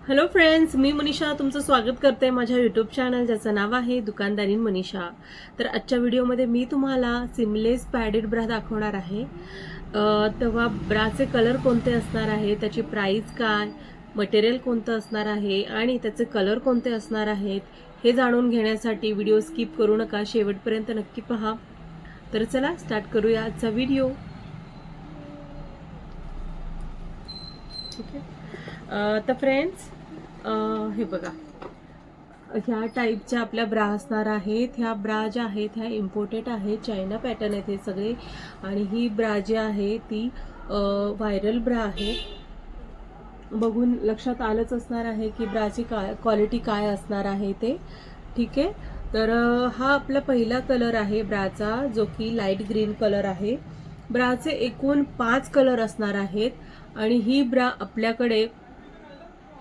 Hello friends, मी मनीषा तुमचं स्वागत करते माझ्या यूट्यूब चॅनल ज्याचं नाव आहे दुकानदारीन मनीषा। तर आजच्या व्हिडिओमध्ये मी तुम्हाला सिमलेस पॅडेड ब्रा दाखवणार आहे। तेव्हा ब्राचे कलर कोणते असणार आहे, त्याची प्राइस काय, मटेरियल कोणतं असणार आहे आणि त्याचे कलर कोणते असणार आहेत हे जाणून घेण्यासाठी व्हिडिओ स्किप करू नका, शेवटपर्यंत नक्की पहा। तर चला स्टार्ट करूया आजचा व्हिडिओ। ठीक आहे, तर फ्रेंड्स हे बघा, ह्या टाईपच्या आपल्या ब्रा असणार आहेत। ह्या ब्रा ज्या आहेत ह्या इम्पोर्टेड आहेत, चायना पॅटर्न आहेत हे सगळे। आणि ही ब्रा जी आहे ती व्हायरल ब्रा आहे। बघून लक्षात आलंच असणार आहे की ब्राची क्वालिटी काय असणार आहे ते। ठीक आहे, तर हा आपला पहिला कलर आहे ब्राचा, जो की लाईट ग्रीन कलर आहे। ब्राचे एकूण 5 कलर असणार आहेत आणि ही ब्रा आपल्याकडे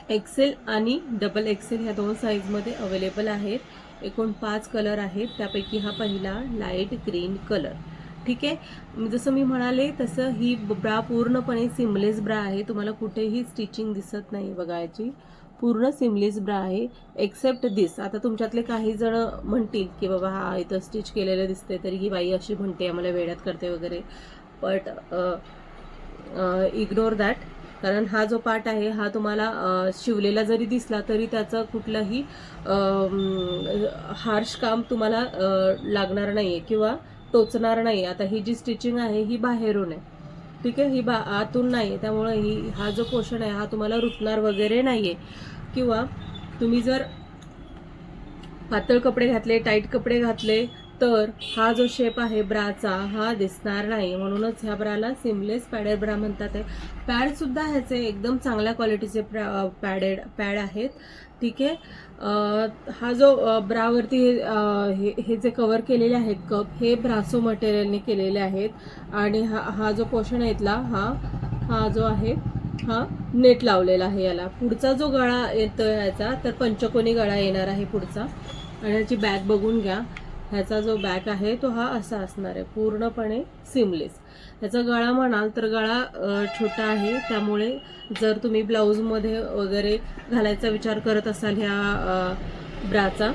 एक्सेल आणि डबल एक्सेल ह्या दोन साईजमध्ये अवेलेबल आहेत। एकूण 5 कलर आहेत, त्यापैकी हा पहिला लाईट ग्रीन कलर। ठीक आहे, जसं मी म्हणाले तसं ही ब्रा पूर्णपणे सिमलेस ब्रा आहे, तुम्हाला कुठेही स्टिचिंग दिसत नाही बघायची, पूर्ण सिमलेस ब्रा आहे एक्सेप्ट दिस। आता तुमच्यातले काही जण म्हणतील की बाबा हा इथं स्टिच केलेलं दिसते तरी ही बाई अशी म्हणते आम्हाला वेड्यात करते वगैरे, बट इग्नोर दॅट। कारण हा जो पार्ट आहे हा तुम्हाला शिवलेला जरी दिसला तरी त्याचं कुठलंही हार्श काम तुम्हाला लागणार नाहीये किंवा टोचणार नाही। आता ही जी स्टिचिंग आहे ही बाहेरून आहे, ठीक आहे, ही आतून नाही, त्यामुळे हा जो पोर्शन आहे हा तुम्हाला रुतणार वगैरे नाहीये। किंवा तुम्ही जर पातळ कपडे घातले, टाईट कपडे घातले तर हा जो शेप आहे ब्राचा हा दिसणार नाही, म्हणूनच ह्या ब्राला सिमलेस पॅडेड ब्रा म्हणतात आहे। पॅड सुद्धा ह्याचे एकदम चांगल्या क्वालिटीचे पॅड आहेत। ठीक आहे, हा जो ब्रावरती हे जे कव्हर केलेले आहेत कप, हे ब्रासो मटेरियलने केलेले आहेत। आणि हा जो पोर्शन आहे इथला हा जो आहे हा नेट लावलेला आहे याला। पुढचा जो गळा येतो ह्याचा तर पंचकोनी गळा येणार आहे पुढचा। आणि ह्याची बॅक बघून घ्या, ह्याचा जो बॅक आहे तो हा असा असणार आहे, पूर्णपणे सिमलेस। ह्याचा गळा म्हणाल तर गळा छोटा आहे, त्यामुळे जर तुम्ही ब्लाऊजमध्ये वगैरे घालायचा विचार करत असाल ह्या ब्राचा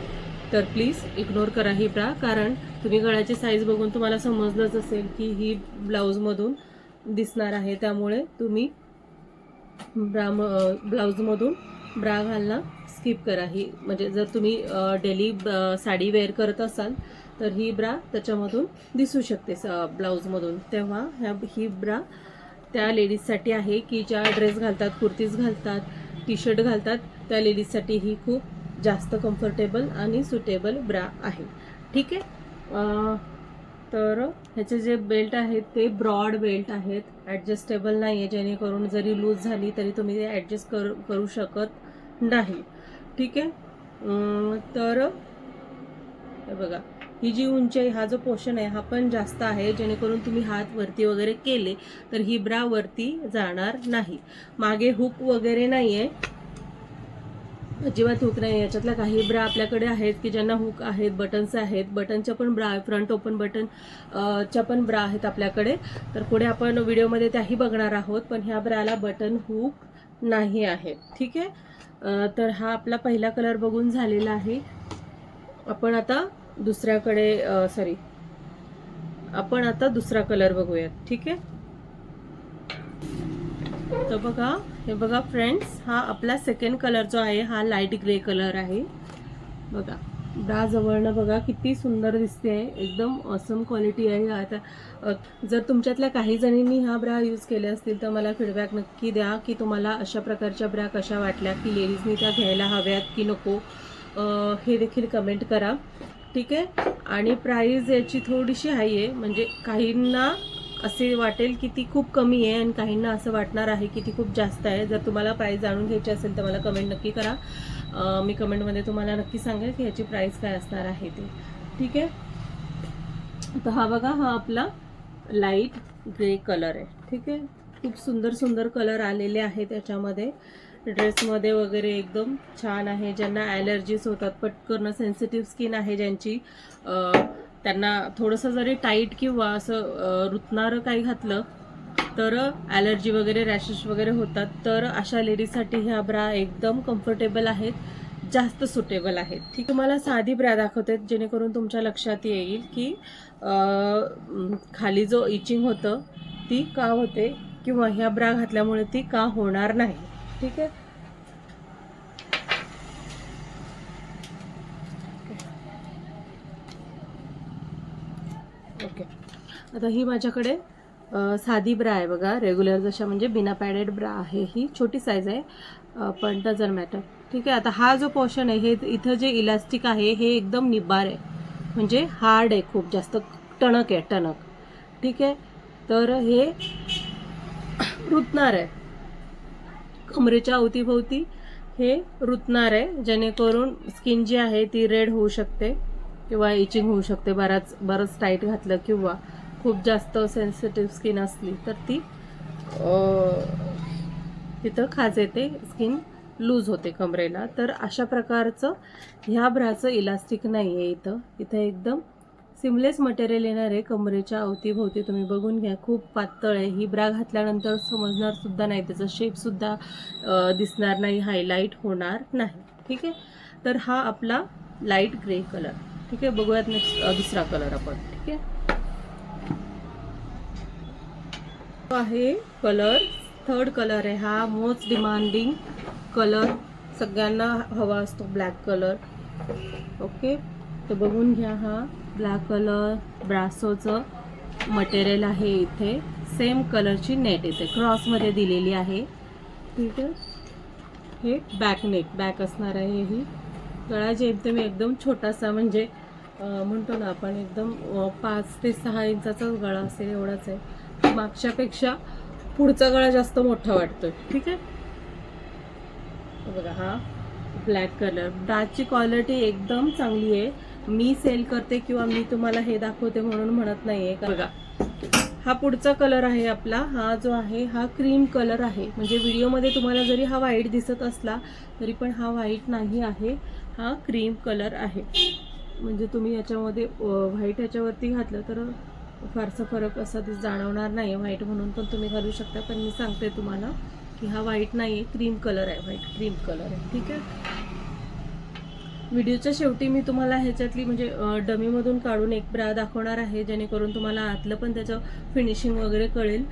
तर प्लीज इग्नोर करा ही ब्रा, कारण तुम्ही गळ्याची साईज बघून तुम्हाला समजलंच असेल की ही ब्लाऊजमधून दिसणार आहे, त्यामुळे तुम्ही ब्लाऊजमधून ब्रा घालणं स्किप करा। ही म्हणजे जर तुम्ही डेली साडी वेअर करत असाल तर ही ब्रा त्याच्यामधून दिसू शकते ब्लाऊजमधून, तेव्हा ही ब्रा त्या लेडीजसाठी आहे की ज्या ड्रेस घालतात, कुर्तीज घालतात, टी शर्ट घालतात, त्या लेडीजसाठी ही खूप जास्त कम्फर्टेबल आणि सुटेबल ब्रा आहे। ठीक आहे, तर ह्याचे जे बेल्ट आहेत ते ब्रॉड बेल्ट आहेत, ॲडजस्टेबल नाही आहे, जेणेकरून जरी लूज झाली तरी तुम्ही ते ॲडजस्ट करू शकत नाही। ठीक आहे, तर हे बघा, ही जी उंची आहे, हा जो पोर्शन आहे हा पण जास्त आहे, जेणेकरून तुम्ही हात वरती वगैरे केले तर ही ब्रा वरती जाणार नाही। मागे हुक वगैरे नाही आहे, अजिबात हुक नाही। याच्यातल्या काही ब्रा आपल्याकडे आहेत की ज्यांना हुक आहेत, बटन्स आहेत, बटनच्या पण ब्रा, फ्रंट ओपन बटन च्या पण ब्रा आहेत आपल्याकडे, तर पुढे आपण व्हिडिओमध्ये त्याही बघणार आहोत। पण ह्या ब्राला बटन हुक नाही आहे। ठीक आहे, तर हा आपला पहिला कलर बघून झालेला आहे। आपण आता दुसरा कलर बघूयात। ठीक आहे, तर बघा, हे बघा फ्रेंड्स, हा आपला सेकंड कलर जो आहे हा लाईट ग्रे कलर आहे। बघा ब्रा जवळनं बघा किती सुंदर दिसते, एकदम ऑसम क्वालिटी आहे। आता जर तुमच्यातल्या काही जणींनी हा ब्रा यूज केले असतील तर मला फीडबॅक नक्की द्या की तुम्हाला अशा प्रकारच्या ब्रा कशा वाटल्या, की लेडीजनी त्या घ्यायला हव्यात की नको, हे देखील कमेंट करा। ठीक आहे, आणि प्राईस याची थोडीशी हाय आहे, म्हणजे काहींना असे वाटेल की ती खूप कमी आहे आणि काहींना असं वाटणार आहे की ती खूप जास्त आहे। जर तुम्हाला प्राईस जाणून घ्यायची असेल तर मला कमेंट नक्की करा, मी कमेंटमध्ये तुम्हाला नक्की सांगेल की ह्याची प्राईस काय असणार आहे ते। ठीक आहे, तर हा बघा, हा आपला लाईट ग्रे कलर आहे। ठीक आहे, खूप सुंदर सुंदर कलर आलेले आहेत त्याच्यामध्ये, ड्रेसमध्ये वगैरे एकदम छान आहे। ज्यांना ॲलर्जीज होतात, पटकन सेन्सिटिव्ह स्किन आहे ज्यांची, त्यांना थोडंसं जरी टाईट किंवा असं रुतणारं काही घातलं तर ॲलर्जी वगैरे रॅशेस वगैरे होतात, तर अशा लेडीजसाठी ह्या ब्रा एकदम कम्फर्टेबल आहेत, जास्त सुटेबल आहेत. ठीक, तुम्हाला साधी ब्रा दाखवते जेणेकरून तुमच्या लक्षात येईल की खाली जो इचिंग होतं ती का होते किंवा ह्या ब्रा घातल्यामुळे ती का होणार नाही. ठीक आहे. ओके, आता ही माझ्याकडे साधी ब्रा आहे बघा, रेग्युलर जशा म्हणजे बिना पॅडेड ब्रा आहे, ही छोटी साईज आहे, पण डझंट मॅटर. ठीक आहे. आता हा जो पोर्शन आहे, हे इथं जे इलास्टिक आहे हे एकदम निब्बार आहे, म्हणजे हार्ड आहे, खूप जास्त टणक आहे, टणक. ठीक आहे. तर हे रुतणार आहे कमरेच्या अवतीभोवती, हे रुतणार आहे, जेणेकरून स्किन जी आहे ती रेड होऊ शकते किंवा इचिंग होऊ शकते बरंच टाईट घातलं, किंवा खूप जास्त सेन्सिटिव्ह स्किन असली तर ती तिथं खाज येते, स्किन लूज होते कमरेला. तर अशा प्रकारचं ह्या ब्राचं इलास्टिक नाही आहे. इथं एकदम सिमलेस मटेरियल येणार आहे कमरेच्या अवतीभोवती. तुम्ही बघून घ्या, खूप पातळ आहे. ही ब्रा घातल्यानंतर समजणार सुद्धा नाही, त्याचा शेपसुद्धा दिसणार नाही, हायलाईट होणार नाही. ठीक आहे. तर हा आपला लाईट ग्रे कलर. ठीक आहे. बघूयात नेक्स्ट दुसरा कलर आपण. ठीक आहे कलर, थर्ड कलर आहे हा, मोस्ट डिमांडिंग कलर, सगळ्यांना हवा असतो ब्लॅक कलर. ओके, तर बघून घ्या, हा ब्लॅक कलर, ब्रासोचं मटेरियल आहे, इथे सेम कलरची नेट इथे क्रॉसमध्ये दिलेली आहे. ठीक आहे. हे बॅक नेक, बॅक असणार आहे. ही गळा जेमतेम एकदम छोटासा, म्हणजे म्हणतो ना आपण एकदम 5 ते 6 इंचाचाच गळा असेल एवढाच आहे. मागच्यापेक्षा पुढचा गळा जास्त मोठा वाटतोय. ठीक आहे. बघा, हा ब्लॅक कलर, ब्राची क्वालिटी एकदम चांगली आहे. मी सेल करते किंवा मी तुम्हाला हे दाखवते म्हणून म्हणत नाहीये. बघा, हा पुढचा कलर आहे आपला. हा जो आहे हा क्रीम कलर आहे, म्हणजे व्हिडिओमध्ये तुम्हाला जरी हा व्हाईट दिसत असला तरी पण हा व्हाईट नाही आहे, हा क्रीम कलर आहे. म्हणजे तुम्ही याच्यामध्ये व्हाईट याच्यावरती घातलं तर फारसा फरक असा जाणवणार नाही. व्हाईट म्हणून पण तुम्ही घालू शकता, पण मी सांगते तुम्हाला की हा व्हाईट नाही आहे, क्रीम कलर आहे, व्हाईट क्रीम कलर आहे. ठीक आहे. व्हिडिओच्या शेवटी मी तुम्हाला ह्याच्यातली म्हणजे डमीमधून काढून एक ब्रा दाखवणार आहे, जेणेकरून तुम्हाला आतलं पण त्याचं फिनिशिंग वगैरे कळेल,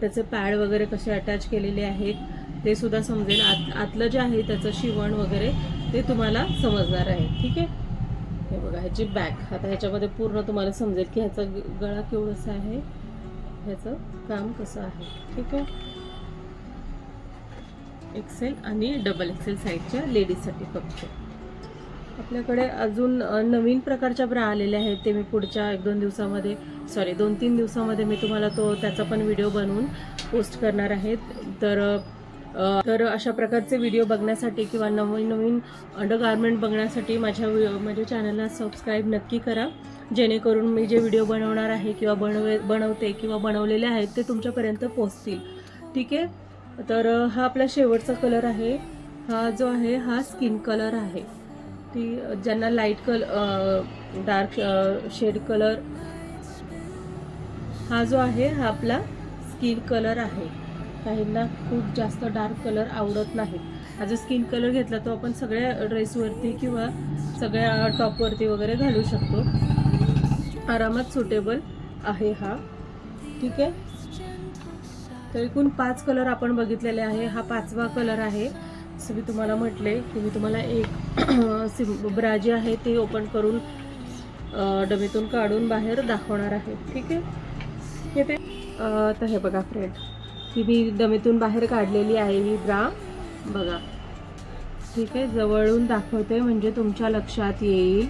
त्याचे पॅड वगैरे कसे अटॅच केलेले आहेत ते सुद्धा समजेल, आतलं जे आहे त्याचं शिवण वगैरे ते तुम्हाला समजणार आहे. ठीक आहे. हे बघा, ह्याची बॅक, आता ह्याच्यामध्ये पूर्ण तुम्हाला समजेल की ह्याचा गळा केवढसा आहे, ह्याचं काम कसं आहे. ठीक आहे. एक्सेल आणि डबल एक्सेल साईजच्या लेडीजसाठी फक्त. आपल्याकडे अजून नवीन प्रकारच्या ब्रा आलेल्या आहेत, ते मी पुढच्या 2-3 दिवसामध्ये मी तुम्हाला त्याचा पण व्हिडिओ बनवून पोस्ट करणार आहेत. तर अशा प्रकारचे व्हिडिओ बघण्यासाठी किंवा नवीन अंडरगारमेंट बघण्यासाठी माझ्या चॅनलला सबस्क्राईब नक्की करा, जेणेकरून मी जे व्हिडिओ बनवणार आहे किंवा बनवते किंवा बनवलेले आहेत ते तुमच्यापर्यंत पोहोचतील. ठीक आहे. तर हा आपला शेवटचा कलर आहे. हा जो आहे हा स्किन कलर आहे. ज्यांना लाईट डार्क शेड कलर, हा जो आहे हा आपला स्किन कलर आहे. काहींना खूप जास्त डार्क कलर आवडत नाही. हा जो स्किन कलर घेतला तो आपण सगळ्या ड्रेसवरती किंवा सगळ्या टॉपवरती वगैरे घालू शकतो, आरामात सुटेबल आहे हा. ठीक आहे. तर एकूण 5 कलर आपण बघितलेले आहे, हा 5वा कलर आहे. असं मी तुम्हाला म्हटले की मी तुम्हाला एक ब्रा जी आहे ती ओपन करून डबीतून काढून बाहेर दाखवणार आहे. ठीक आहे. तर हे बघा फ्रेंड, ही मी डबीतून बाहेर काढलेली आहे ही ब्रा, बघा. ठीक आहे. जवळून दाखवते म्हणजे तुमच्या लक्षात येईल.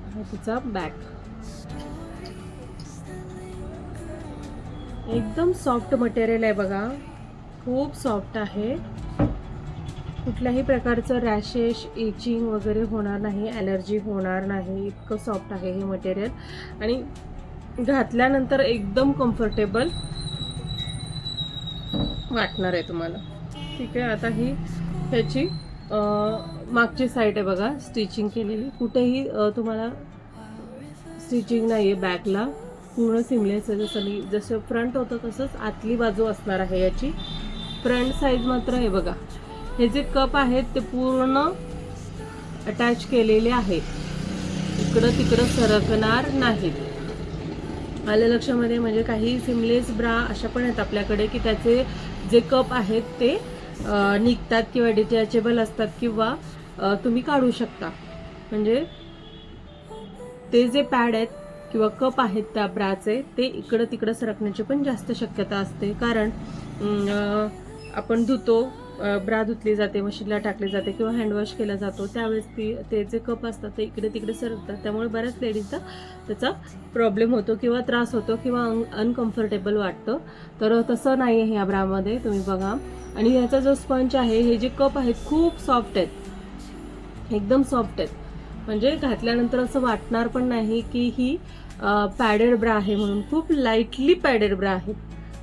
हा तिचा बॅक, एकदम सॉफ्ट मटेरियल आहे बघा, खूप सॉफ्ट आहे. कुठल्याही प्रकारचं रॅशेस, इचिंग वगैरे होणार नाही, ॲलर्जी होणार नाही, इतकं सॉफ्ट आहे हे मटेरियल. आणि घातल्यानंतर एकदम कम्फर्टेबल वाटणार आहे तुम्हाला. ठीक आहे. आता ही ह्याची मागची साईड आहे बघा, स्टिचिंग केलेली, कुठेही तुम्हाला स्टिचिंग नाही आहे बॅकला, पूर्ण सिमलेस आहे. जसं फ्रंट होतं तसंच आतली बाजू असणार आहे याची. फ्रंट साईज मात्र हे बघा, हे जे कप आहेत ते पूर्ण अटॅच केलेले आहेत, इकडं तिकडं सरकणार नाहीत. आलं लक्षामध्ये. म्हणजे काही सिमलेस ब्रा अशा पण आहेत आपल्याकडे की त्याचे जे कप आहेत ते निघतात किंवा डिटॅचेबल असतात किंवा तुम्ही काढू शकता. म्हणजे ते जे पॅड आहेत किंवा कप आहेत त्या ब्राचे ते इकडं तिकडं सरकण्याची पण जास्त शक्यता असते. कारण आपण धुतो, ब्रा धुतली जाते, मशीनला टाकली जाते किंवा हँडवॉश केला जातो, त्यावेळेस ते जे कप असतात ते इकडे तिकडे सरकतात. त्यामुळे बऱ्याच लेडीजचा त्याचा प्रॉब्लेम होतो किंवा त्रास होतो किंवा अनकम्फर्टेबल वाटतं. तर तसं नाही आहे ह्या ब्रामध्ये, तुम्ही बघा. आणि ह्याचा जो स्पंज आहे, हे जे कप आहेत खूप सॉफ्ट आहेत, एकदम सॉफ्ट आहेत. म्हणजे घातल्यानंतर असं वाटणार पण नाही की ही पॅडेड ब्रा आहे म्हणून. खूप लाईटली पॅडेड ब्रा आहे,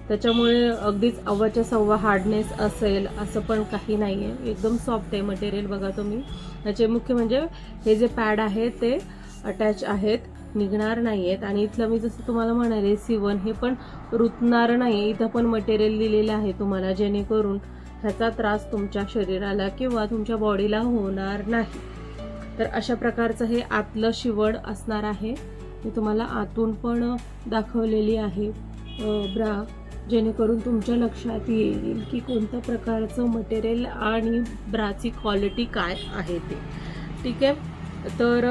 त्याच्यामुळे अगदीच अव्वाच्या सव्वा हार्डनेस असेल असं पण काही नाही आहे. एकदम सॉफ्ट आहे मटेरियल. बघा तुम्ही, याचे मुख्य म्हणजे हे जे पॅड आहे ते अटॅच आहेत, निघणार नाही आहेत. आणि इथलं मी जसं तुम्हाला म्हणाले C1 हे पण रुतणार नाही. इथं पण मटेरियल दिलेलं आहे तुम्हाला, जेणेकरून ह्याचा त्रास तुमच्या शरीराला किंवा तुमच्या बॉडीला होणार नाही. तर अशा प्रकारचं हे आतलं शिवण असणार आहे. मी तुम्हाला आतून पण दाखवलेली आहे ब्रा, जेणेकरून तुमच्या लक्षात येईल की कोणत्या प्रकारचं मटेरियल आणि ब्राची क्वालिटी काय आहे ते. ठीक आहे. तर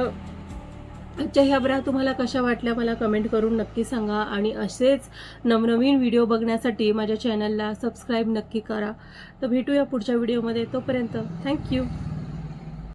आजच्या ह्या ब्रा तुम्हाला कशा वाटल्या मला कमेंट करून नक्की सांगा. आणि असेच नवनवीन व्हिडिओ बघण्यासाठी माझ्या चॅनलला सबस्क्राईब नक्की करा. तर भेटूया पुढच्या व्हिडिओमध्ये. तोपर्यंत थँक्यू.